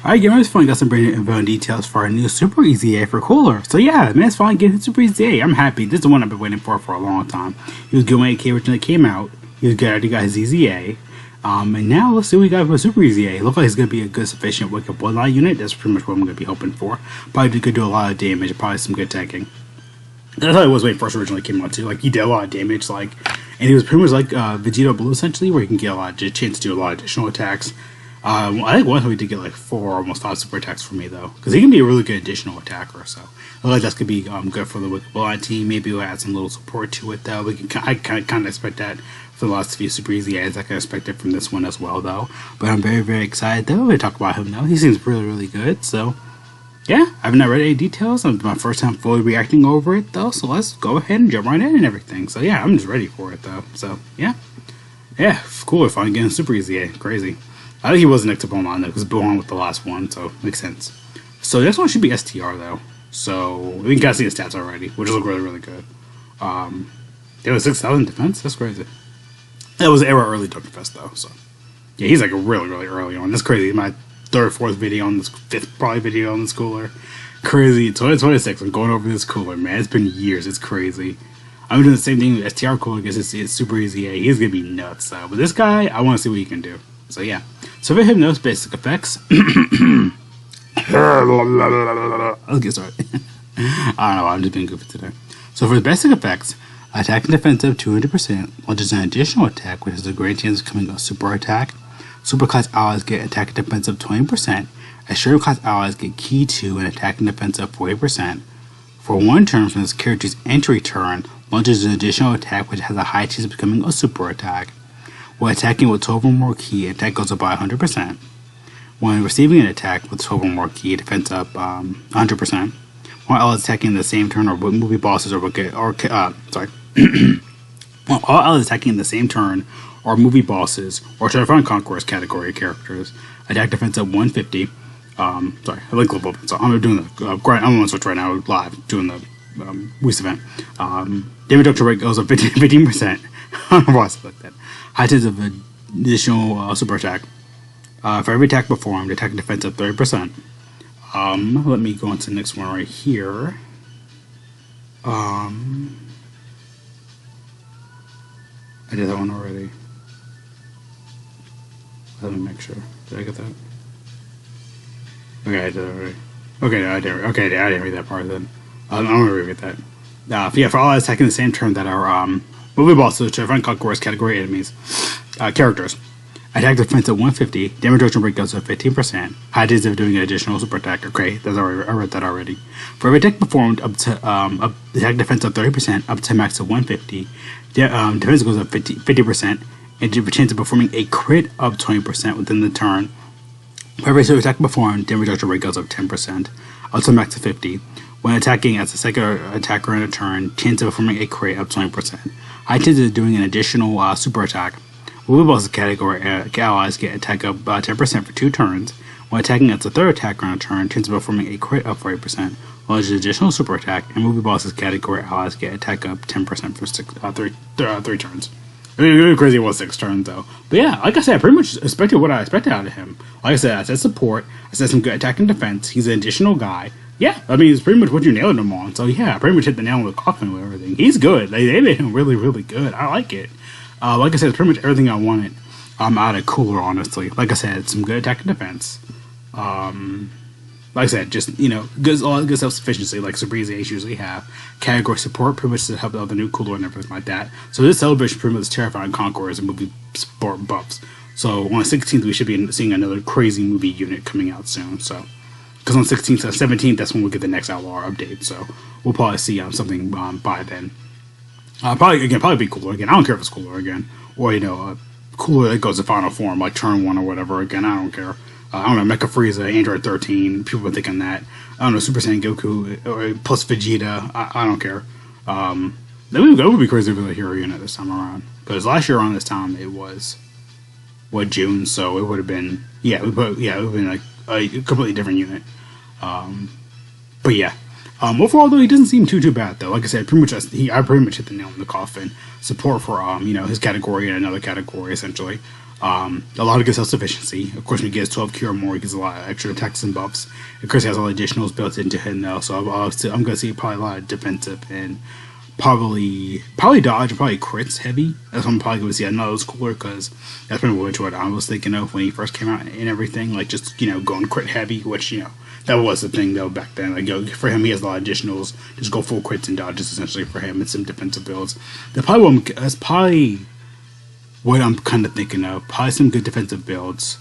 Alright, gamers, finally got some brand new info and details for our new Super EZA for Cooler. So yeah, man, it's finally getting Super EZA. I'm happy. This is the one I've been waiting for a long time. He was good when it originally came out. He was good after he got his EZA. And now let's see what we got for Super EZA. Look like he's going to be a good, sufficient Wake Up Bloodline unit. That's pretty much what I'm going to be hoping for. Probably could do a lot of damage and probably some good tanking. That's how it was when it first originally came out too. Like, he did a lot of damage, like, and he was pretty much like Vegeta Blue essentially, where you can get a lot of chance to do a lot of additional attacks. I think one time he did get like 4 or almost 5 super attacks for me though, because he can be a really good additional attacker. So I like that could be good for the Wake Up Bloodline team. Maybe we'll add some little support to it though. I kind of expect that for the last few Super EZAs. I can expect it from this one as well though. But I'm very, very excited though to talk about him though. He seems really, really good. So yeah, I've not read any details. It's my first time fully reacting over it though, so let's go ahead and jump right in and everything. So yeah, I'm just ready for it though. So yeah, cool. If I'm getting Super EZA, crazy. I think he wasn't next to Beaumont though, because Beaumont with the last one, so makes sense. So this one should be STR though. So we can kind of see his stats already, which look really, really good. It was 6,000 defense. That's crazy. That was era early Dokkan Fest though. So yeah, he's like a really, really early on. That's crazy. My 3rd or 4th video on this, 5th probably video on this cooler. Crazy. 2026. I'm going over this cooler, man. It's been years. It's crazy. I'm doing the same thing with STR cooler because it's Super EZA. He's gonna be nuts though. But this guy, I want to see what he can do. So yeah. So for him, those basic effects. Let's get started. I don't know. I'm just being goofy today. So for the basic effects, attack and defensive 200%, launches an additional attack, which has a great chance of becoming a super attack. Super class allies get attack and defensive 20%. Extreme class allies get key 2 and attack and defensive 40%. For 1 turn from this character's entry turn, launches an additional attack which has a high chance of becoming a super attack. When attacking with 12 or more key, attack goes up by 100%. When receiving an attack with 12 or more key, defense up 100%. While allies attacking the same turn or movie bosses or while all allies attacking in the same turn or movie bosses or Terrifying Conquerors category characters, attack defense up 150. I like global. So I'm doing the grind. I'm on Switch right now live doing the Wii event. Damage reduction rate goes up 15%. I don't know why I said like that. High chance of additional super attack. For every attack performed, attack and defense up 30%. Let me go on to the next one right here. I did that one already. Let me make sure. Did I get that? Okay, I did it already. Okay, I didn't read that part then. I'm gonna reread that. Yeah, for all attacking the same turn that are movie bosses, Terrifying Conquerors category enemies, characters. Attack defense at 150, damage reduction rate goes up 15%. High chance of doing an additional super attack. Okay, I read that already. For every attack performed, up to attack defense up 30%, up to max of 150. Defense goes up 50%, and have a chance of performing a crit up 20% within the turn. For every super attack performed, damage reduction rate goes up 10%, up to max of 50. When attacking as a second attacker in a turn, chance of performing a crit up 20%. High chance of doing an additional super attack. Movie bosses category allies get attack up 10% for 2 turns. When attacking as a third attacker on a turn, chance of performing a crit up 40%. While there's an additional super attack, and movie bosses category allies get attack up 10% for 3 turns. Really crazy it was 6 turns though. But yeah, like I said, I pretty much expected what I expected out of him. Like I said support. I said some good attack and defense. He's an additional guy. Yeah, I mean, it's pretty much what you nailed him on. So yeah, I pretty much hit the nail on the coffin with everything. He's good. They made him really, really good. I like it. Like I said, it's pretty much everything I wanted out of Cooler, honestly. Like I said, some good attack and defense. Like I said, just, a lot of good self-sufficiency, like Super EZAs usually have. Category support, pretty much to help out the new Cooler and everything like that. So this celebration pretty much is Terrifying Conquerors and movie support buffs. So on the 16th, we should be seeing another crazy movie unit coming out soon. So, because on 16th and 17th, that's when we'll get the next Outlaw update. So we'll probably see something by then. Probably be Cooler again. I don't care if it's Cooler again. Or, Cooler that goes to final form, like turn 1 or whatever again. I don't care. I don't know, Mecha Frieza, Android 13, people are thinking that. I don't know, Super Saiyan Goku, or plus Vegeta, I don't care. That would be crazy for the hero unit this time around. Because last year around this time, it was, June, so it would have been, it would have been like a completely different unit. But yeah. Overall, though, he doesn't seem too bad, though. Like I said, I pretty much hit the nail in the coffin. Support for, his category and another category, essentially. A lot of good self-sufficiency. Of course, when he gets 12 cure or more, he gets a lot of extra attacks and buffs. Of course, he has all the additionals built into him though, so I'm going to see probably a lot of defensive and probably dodge and probably crits heavy. That's what I'm probably going to see. I know it was cooler because that's pretty much what I was thinking of when he first came out and everything. Like just going crit heavy, which that was the thing though back then. Like for him, he has a lot of additionals. Just go full crits and dodges essentially for him and some defensive builds. That's probably what I'm kind of thinking of. Probably some good defensive builds.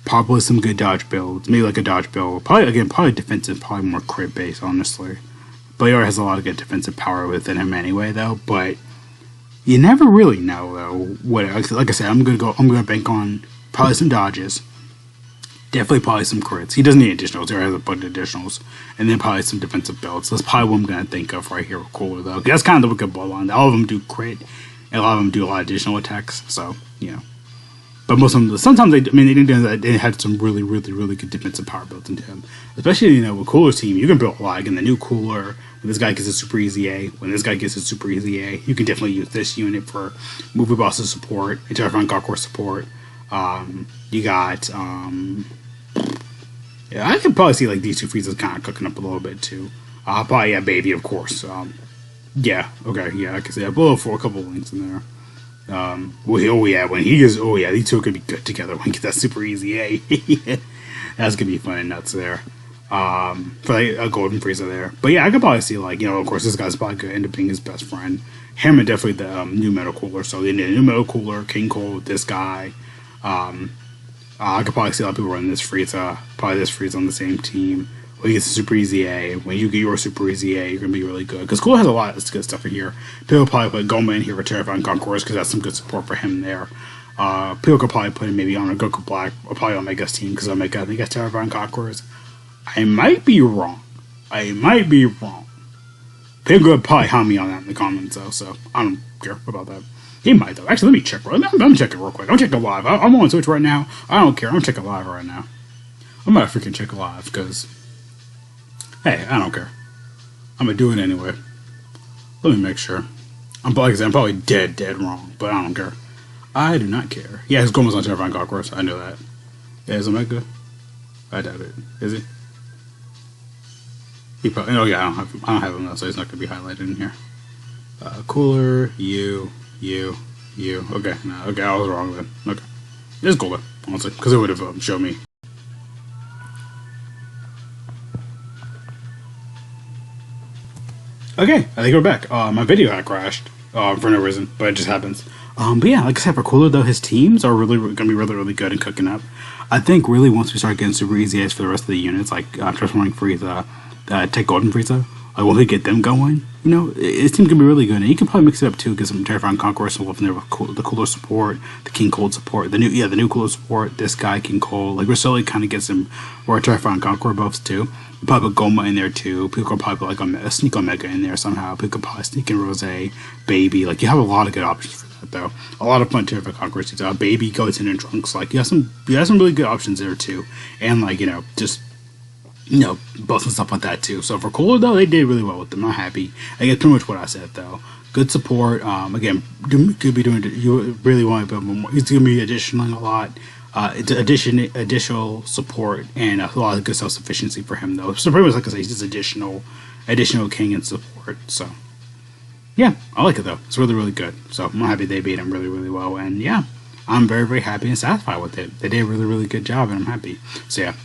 Probably some good dodge builds. Maybe like a dodge build. Probably defensive. Probably more crit based, honestly. But he already has a lot of good defensive power within him anyway, though. But you never really know, though. What? Like I said, I'm gonna bank on probably some dodges. Definitely probably some crits. He doesn't need additionals. He already has a bunch of additionals, and then probably some defensive builds. That's probably what I'm gonna think of right here with Cooler, though. That's kind of a good bloodline. All of them do crit, and a lot of them do a lot of additional attacks. So But most of them, sometimes they didn't do that. They had some really good defensive power built into him. Especially, with Cooler's team, you can build a lot. Again, the new Cooler, when this guy gets a super easy A, when this guy gets a super easy A, you can definitely use this unit for movie bosses support, and Terrifying Conqueror support. You got, I could probably see like these two freezes kind of cooking up a little bit too. Probably, Baby, of course. I can see that. For a couple of links in there. When he gets, these two could be good together when he gets that super easy A. That's gonna be fun and nuts there. For like a golden freezer there. But yeah, I could probably see like, of course this guy's probably gonna end up being his best friend. Him and definitely the new metal cooler. So they need a new metal cooler, King Cole, this guy. I could probably see a lot of people running this Frieza, probably this Frieza on the same team. When you get a super easy A, when you get your super easy A, you're going to be really good. Because Cooler has a lot of good stuff in here. People will probably put Goma in here for Terrifying Conquerors because that's some good support for him there. People could probably put him maybe on a Goku Black or probably on Omega's team because Omega, I think, has Terrifying Conquerors. I might be wrong. People could probably hound me on that in the comments though, so I don't care about that. He might though. Actually, let me check. I'm checking real quick. I'm checking live. I'm on Twitch right now. I don't care. I'm checking live right now. I'm gonna freaking check live because, hey, I don't care. I'm gonna do it anyway. Let me make sure. I'm probably dead wrong, but I don't care. I do not care. Yeah, his Goma's on Terrifying Conquerors. I know that. Yeah, is Omega? I doubt it. Is he? He probably. Oh yeah, I don't have him though, so he's not gonna be highlighted in here. Cooler, you. Okay, no, okay, I was wrong then. Okay, it's cool though, honestly, because it would have showed me. Okay, I think we're back. My video had crashed for no reason, but it just happens. But yeah, like I said, for Cooler though, his teams are really going to be really good and cooking up. I think really once we start getting super easy A's for the rest of the units, like Transforming Frieza, take Golden Frieza, like when we get them going, his team can be really good. And you can probably mix it up too, get some Terrifying Conqueror stuff in there with the Cooler support, the King Cold support, the new Cooler support, this guy, King Cold. Like, Roselli kind of gets some more Terrifying Conqueror buffs too. You probably put Goma in there too. People could probably put like a sneak Omega in there somehow. People could probably sneak in Rose, Baby. Like, you have a lot of good options for that though. A lot of fun Terrifying Conquerors. Baby goes in and Trunks. Like, you have some really good options there too. And like, just buffs and stuff like that too. So for Cooler though, they did really well with them. I'm happy. I get pretty much what I said though. Good support. Again, could be doing. You really want to build more. He's gonna be additioning a lot. Additional support and a lot of good self sufficiency for him though. So pretty much like I say, he's just additional king and support. So yeah, I like it though. It's really good. So I'm happy they beat him really well. And yeah, I'm very happy and satisfied with it. They did a really good job, and I'm happy. So yeah.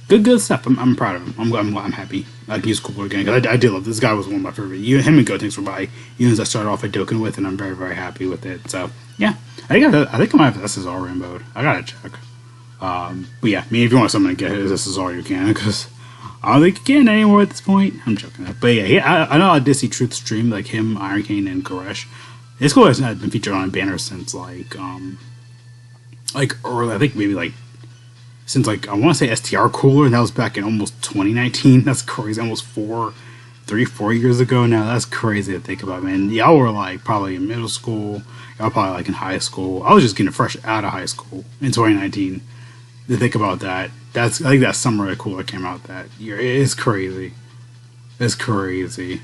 Good stuff. I'm proud of him. I'm happy. I can use Cooler again because I did love this guy. Was one of my favorite. Him and Gotenks were my units I started off at Dokkan with, and I'm very happy with it. So yeah, I think I might have SSR rainbowed. I gotta check. But yeah, if you want someone to get his SSR, you can, because I don't think you can anymore at this point. I'm joking. But yeah, I know I did see Truth stream like him, Iron Cane, and Koresh. This Cooler has not been featured on a banner since like early. I think maybe since I want to say STR Cooler, and that was back in almost 2019. That's crazy. Almost 4 years ago now. That's crazy to think about, man. Y'all were probably in middle school. Y'all probably in high school. I was just getting fresh out of high school in 2019. To think about that. I think that summer that Cooler came out that year. It's crazy. It's crazy.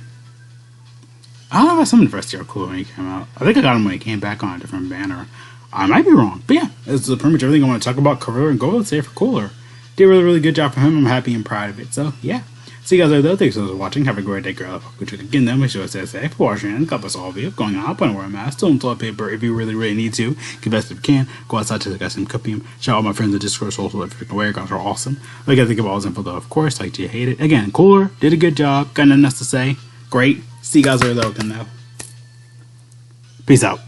I don't know if I summoned for STR Cooler when he came out. I think I got him when he came back on a different banner. I might be wrong, but yeah, that's pretty much everything I want to talk about. Cover and go. Let's say for Cooler. Did a really good job for him. I'm happy and proud of it. So yeah. See you guys later though. Thanks so much for watching. Have a great day, girl. Good to again though. Make sure it says for watching and God bless all of you. Going on, put on wear a mask, still in toilet paper if you really need to. Get best if you can. Go outside to the guys and cuppium. Shout out all my friends in Discord social if you can wear guys are awesome. What you guys think of all this info though, of course, like do you hate it? Again, Cooler, did a good job, got nothing else to say. Great. See you guys later though, again though. Peace out.